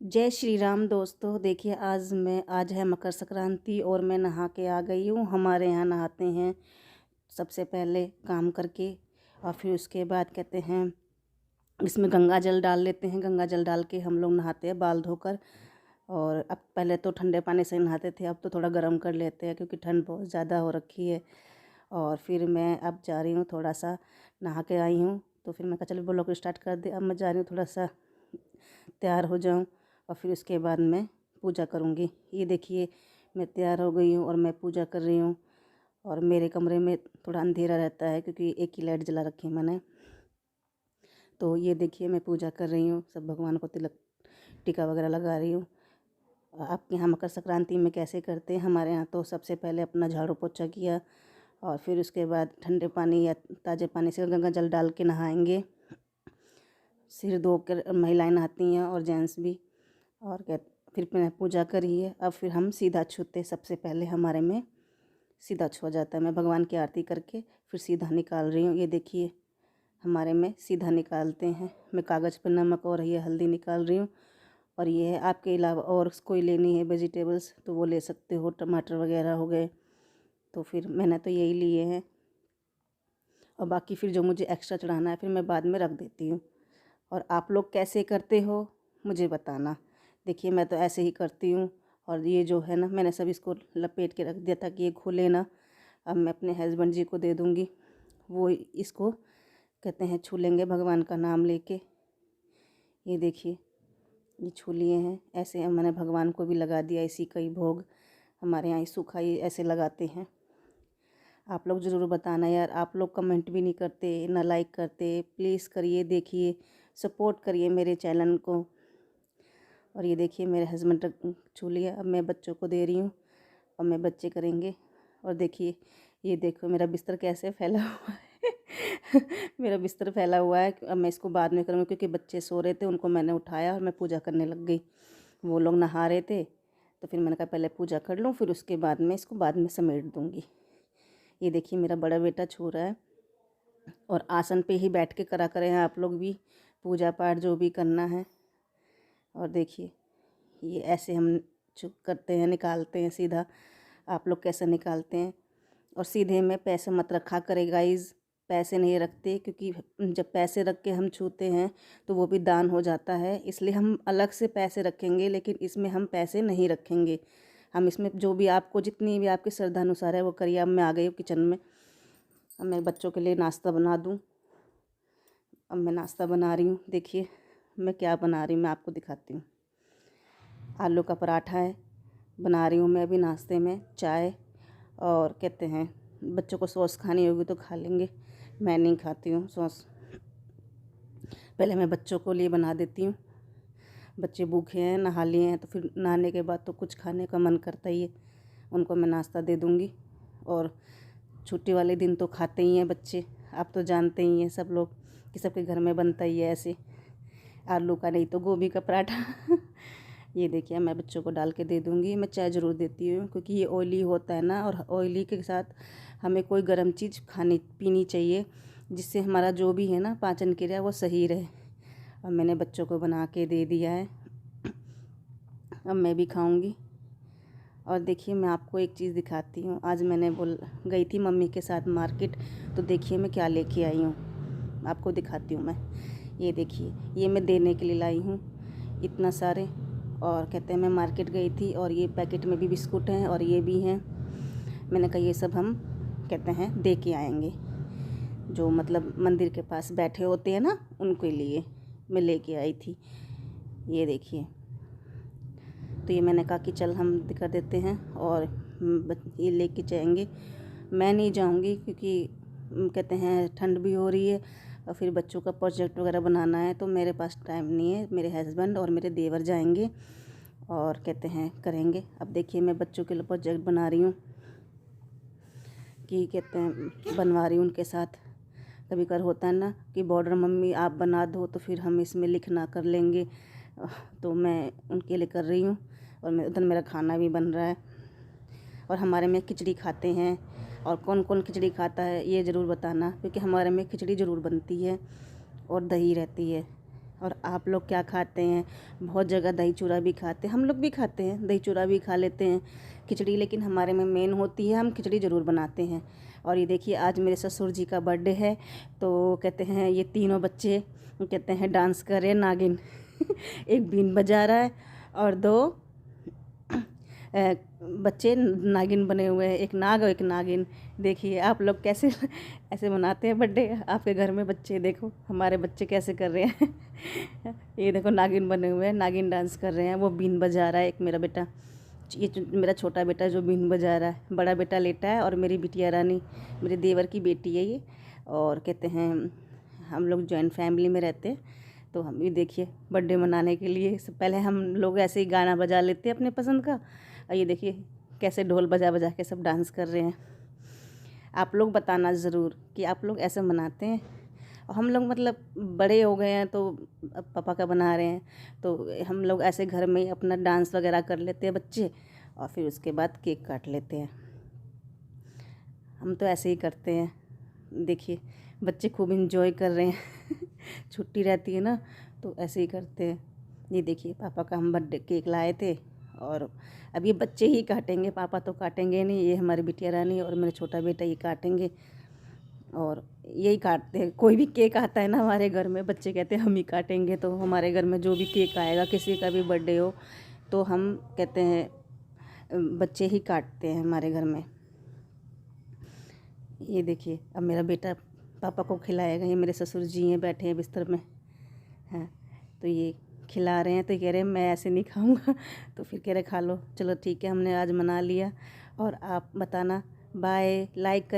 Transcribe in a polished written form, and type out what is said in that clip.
जय श्री राम दोस्तों। देखिए आज है मकर संक्रांति और मैं नहा के आ गई हूँ। हमारे यहाँ नहाते हैं सबसे पहले काम करके और फिर उसके बाद कहते हैं इसमें गंगा जल डाल लेते हैं। गंगा जल डाल के हम लोग नहाते हैं बाल धोकर। और अब पहले तो ठंडे पानी से नहाते थे, अब तो थोड़ा गर्म कर लेते हैं क्योंकि ठंड बहुत ज़्यादा हो रखी है। और फिर मैं अब जा रही हूँ, थोड़ा सा नहा के आई हूँ तो फिर मैं कहा चलो ब्लॉग स्टार्ट कर दे। अब मैं जा रही हूँ थोड़ा सा तैयार हो जाऊँ और फिर उसके बाद मैं पूजा करूँगी। ये देखिए मैं तैयार हो गई हूँ और मैं पूजा कर रही हूँ। और मेरे कमरे में थोड़ा अंधेरा रहता है क्योंकि एक ही लाइट जला रखी है मैंने। तो ये देखिए मैं पूजा कर रही हूँ, सब भगवान को तिलक टीका वगैरह लगा रही हूँ। आपके यहाँ मकर संक्रांति में कैसे करते हैं? हमारे यहाँ तो सबसे पहले अपना झाड़ू पोछा किया और फिर उसके बाद ठंडे पानी या ताज़े पानी से गंगा जल डाल के नहाएंगे। सिर धो कर महिलाएं नहाती हैं और जेंट्स भी। और क्या, फिर मैंने पूजा करी है। अब फिर हम सीधा छूते, सबसे पहले हमारे में सीधा छुआ जाता है। मैं भगवान की आरती करके फिर सीधा निकाल रही हूँ। ये देखिए हमारे में सीधा निकालते हैं। मैं कागज़ पर नमक और ये हल्दी निकाल रही हूँ। और ये है, आपके अलावा और कोई लेनी है वेजिटेबल्स तो वो ले सकते हो, टमाटर वगैरह हो गए। तो फिर मैंने तो यही लिए हैं और बाकी फिर जो मुझे एक्स्ट्रा चढ़ाना है फिर मैं बाद में रख देती हूँ। और आप लोग कैसे करते हो मुझे बताना। देखिए मैं तो ऐसे ही करती हूँ। और ये जो है ना, मैंने सब इसको लपेट के रख दिया था कि ये खुले ना। अब मैं अपने हस्बैंड जी को दे दूँगी, वो इसको कहते हैं छू लेंगे भगवान का नाम लेके। ये देखिए ये छू लिए हैं। ऐसे मैंने भगवान को भी लगा दिया इसी का ही भोग। हमारे यहाँ सूखा ही ऐसे लगाते हैं। आप लोग ज़रूर बताना यार, आप लोग कमेंट भी नहीं करते ना लाइक करते। प्लीज़ करिए, देखिए सपोर्ट करिए मेरे चैनल को। और ये देखिए मेरे हस्बैंड छू लिया, अब मैं बच्चों को दे रही हूँ और मैं बच्चे करेंगे। और देखिए ये देखो मेरा बिस्तर कैसे फैला हुआ है मेरा बिस्तर फैला हुआ है। अब मैं इसको बाद में करूँगी क्योंकि बच्चे सो रहे थे, उनको मैंने उठाया और मैं पूजा करने लग गई। वो लोग नहा रहे थे तो फिर मैंने कहा पहले पूजा कर लूँ, फिर उसके बाद में इसको बाद में समेट दूँगी। ये देखिए मेरा बड़ा बेटा छू रहा है। और आसन पे ही बैठ के करा करें आप लोग भी पूजा पाठ जो भी करना है। और देखिए ये ऐसे हम चुप करते हैं, निकालते हैं सीधा। आप लोग कैसे निकालते हैं? और सीधे में पैसे मत रखा करें गाइज़, पैसे नहीं रखते क्योंकि जब पैसे रख के हम छूते हैं तो वो भी दान हो जाता है। इसलिए हम अलग से पैसे रखेंगे, लेकिन इसमें हम पैसे नहीं रखेंगे। हम इसमें जो भी आपको जितनी भी आपकी श्रद्धा अनुसार है वो करिए। अब मैं आ गई हूँ किचन में, अब मैं बच्चों के लिए नाश्ता बना दूँ। अब मैं नाश्ता बना रही हूँ। देखिए मैं क्या बना रही हूँ, मैं आपको दिखाती हूँ। आलू का पराठा है बना रही हूँ मैं अभी नाश्ते में। चाय और कहते हैं बच्चों को सॉस खानी होगी तो खा लेंगे, मैं नहीं खाती हूँ सॉस। पहले मैं बच्चों को लिए बना देती हूँ। बच्चे भूखे हैं, नहा लिए हैं तो फिर नहाने के बाद तो कुछ खाने का मन करता ही है। उनको मैं नाश्ता दे दूँगी। और छुट्टी वाले दिन तो खाते ही हैं बच्चे, आप तो जानते ही हैं सब लोग कि सबके घर में बनता ही है ऐसे, आलू का नहीं तो गोभी का पराठा ये देखिए मैं बच्चों को डाल के दे दूँगी। मैं चाय ज़रूर देती हूँ क्योंकि ये ऑयली होता है ना, और ऑयली के साथ हमें कोई गर्म चीज़ खानी पीनी चाहिए जिससे हमारा जो भी है ना पाचन क्रिया वो सही रहे। अब मैंने बच्चों को बना के दे दिया है, अब मैं भी खाऊंगी। और देखिए मैं आपको एक चीज़ दिखाती हूँ। आज मैंने गई थी मम्मी के साथ मार्केट, तो देखिए मैं क्या लेके आई हूँ, आपको दिखाती हूँ मैं। ये देखिए ये मैं देने के लिए लाई हूँ इतना सारे। और कहते हैं मैं मार्केट गई थी और ये पैकेट में भी बिस्कुट हैं और ये भी हैं। मैंने कहा ये सब हम कहते हैं दे के आएंगे, जो मतलब मंदिर के पास बैठे होते हैं ना उनके लिए मैं लेके आई थी। ये देखिए तो ये मैंने कहा कि चल हम कर देते हैं और ये लेके जाएंगे। मैं नहीं जाऊंगी क्योंकि कहते हैं ठंड भी हो रही है और फिर बच्चों का प्रोजेक्ट वगैरह बनाना है तो मेरे पास टाइम नहीं है। मेरे हस्बैंड और मेरे देवर जाएंगे और कहते हैं करेंगे। अब देखिए मैं बच्चों के लिए प्रोजेक्ट बना रही हूँ कि कहते हैं बनवा रही हूँ उनके साथ। कभी कभार होता है ना कि बॉर्डर मम्मी आप बना दो तो फिर हम इसमें लिखना कर लेंगे, तो मैं उनके लिए कर रही हूँ। और मैं उधर मेरा खाना भी बन रहा है। और हमारे में खिचड़ी खाते हैं, और कौन कौन खिचड़ी खाता है ये ज़रूर बताना क्योंकि हमारे में खिचड़ी ज़रूर बनती है और दही रहती है। और आप लोग क्या खाते हैं? बहुत जगह दही चूड़ा भी खाते हैं, हम लोग भी खाते हैं, दही चूड़ा भी खा लेते हैं, खिचड़ी लेकिन हमारे में मेन होती है, हम खिचड़ी ज़रूर बनाते हैं। और ये देखिए आज मेरे ससुर जी का बर्थडे है, तो कहते हैं ये तीनों बच्चे कहते हैं डांस कर रहे हैं नागिन एक बीन बजा रहा है और दो बच्चे नागिन बने हुए हैं, एक नाग और एक नागिन। देखिए आप लोग कैसे ऐसे मनाते हैं बर्थडे आपके घर में? बच्चे देखो हमारे बच्चे कैसे कर रहे हैं ये देखो नागिन बने हुए हैं, नागिन डांस कर रहे हैं। वो बीन बजा रहा है एक मेरा बेटा, ये मेरा छोटा बेटा जो बीन बजा रहा है, बड़ा बेटा लेटा है और मेरी बिटिया रानी मेरे देवर की बेटी है ये। और कहते हैं हम लोग जॉइंट फैमिली में रहते हैं, तो हम भी देखिए बर्थडे मनाने के लिए पहले हम लोग ऐसे ही गाना बजा लेते हैं अपने पसंद का, और ये देखिए कैसे ढोल बजा बजा के सब डांस कर रहे हैं। आप लोग बताना ज़रूर कि आप लोग ऐसे मनाते हैं। और हम लोग मतलब बड़े हो गए हैं तो अब पापा का बना रहे हैं, तो हम लोग ऐसे घर में ही अपना डांस वगैरह कर लेते हैं बच्चे, और फिर उसके बाद केक काट लेते हैं। हम तो ऐसे ही करते हैं। देखिए बच्चे खूब इंजॉय कर रहे हैं छुट्टी रहती है ना, तो ऐसे ही करते हैं। ये देखिए पापा का हम बर्थडे केक लाए थे, और अब ये बच्चे ही काटेंगे, पापा तो काटेंगे नहीं, ये हमारी बिटिया रानी और मेरा छोटा बेटा ये काटेंगे। और यही काटते हैं, कोई भी केक आता है ना हमारे घर में, बच्चे कहते हैं हम ही काटेंगे। तो हमारे घर में जो भी केक आएगा, किसी का भी बर्थडे हो, तो हम कहते हैं बच्चे ही काटते हैं हमारे घर में। ये देखिए अब मेरा बेटा पापा को खिलाएगा, ये मेरे ससुर जी हैं बैठे हैं बिस्तर में, हैं तो ये खिला रहे हैं, तो कह रहे हैं मैं ऐसे नहीं खाऊंगा तो फिर कह रहे खा लो। चलो ठीक है, हमने आज मना लिया। और आप बताना, बाय, लाइक कर